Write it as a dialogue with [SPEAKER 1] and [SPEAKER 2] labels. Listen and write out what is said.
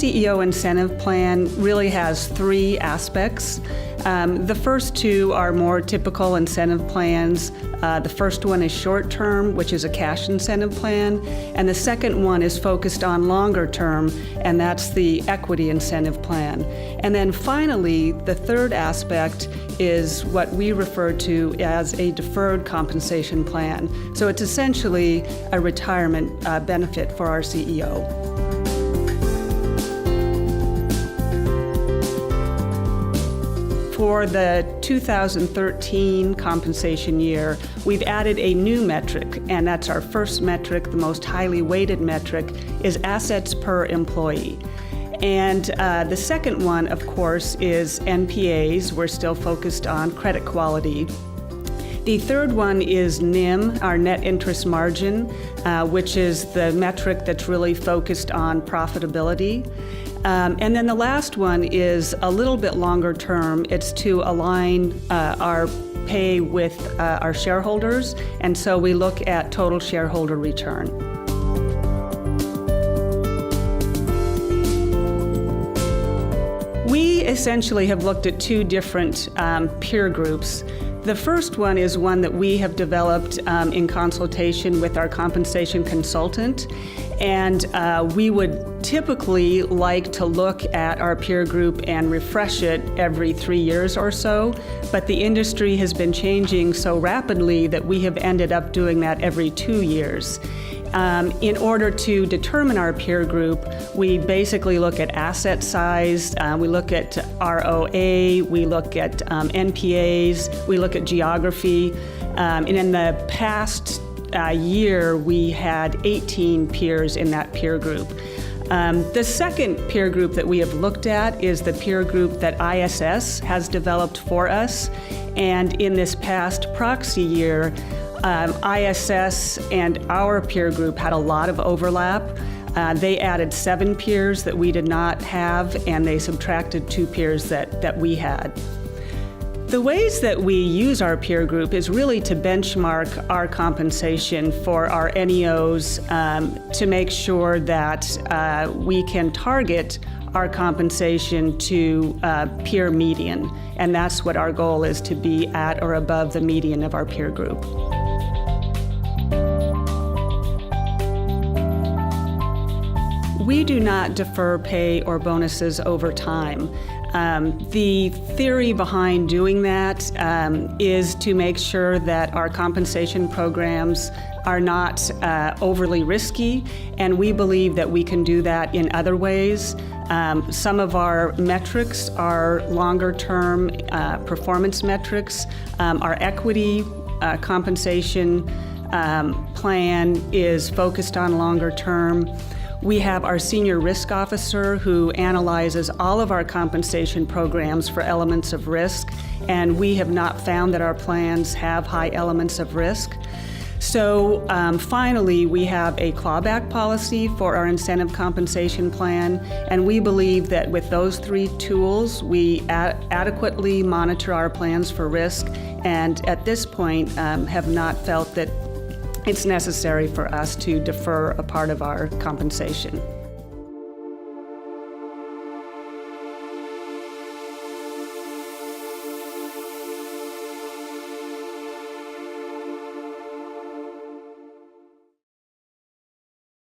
[SPEAKER 1] CEO incentive plan really has three aspects. The first two are more typical incentive plans. The first one is short-term, which is a cash incentive plan, and the second one is focused on longer term, and that's the equity incentive plan. And then finally, the third aspect is what we refer to as a deferred compensation plan. So it's essentially a retirement benefit for our CEO. For the 2013 compensation year, we've added a new metric, and that's our first metric, the most highly weighted metric, is assets per employee. And the second one, of course, is NPAs. We're still focused on credit quality. The third one is NIM, our net interest margin, which is the metric that's really focused on profitability. And then the last one is a little bit longer term. It's to align our pay with our shareholders, and so we look at total shareholder return. We essentially have looked at two different peer groups. The first one is one that we have developed in consultation with our compensation consultant, and we would typically like to look at our peer group and refresh it every 3 years or so, but the industry has been changing so rapidly that we have ended up doing that every 2 years. In order to determine our peer group, we basically look at asset size, we look at ROA, we look at NPAs, we look at geography, and in the past year, we had 18 peers in that peer group. The second peer group that we have looked at is the peer group that ISS has developed for us, and in this past proxy year, ISS and our peer group had a lot of overlap. They added 7 peers that we did not have, and they subtracted 2 peers that we had. The ways that we use our peer group is really to benchmark our compensation for our NEOs to make sure that we can target our compensation to peer median, and that's what our goal is, to be at or above the median of our peer group. We do not defer pay or bonuses over time. The theory behind doing that is to make sure that our compensation programs are not overly risky, and we believe that we can do that in other ways. Some of our metrics are longer-term performance metrics. Our equity compensation plan is focused on longer term. We have our senior risk officer who analyzes all of our compensation programs for elements of risk, and we have not found that our plans have high elements of risk. So finally, we have a clawback policy for our incentive compensation plan, and we believe that with those 3 tools, we adequately monitor our plans for risk, and at this point have not felt that it's necessary for us to defer a part of our compensation.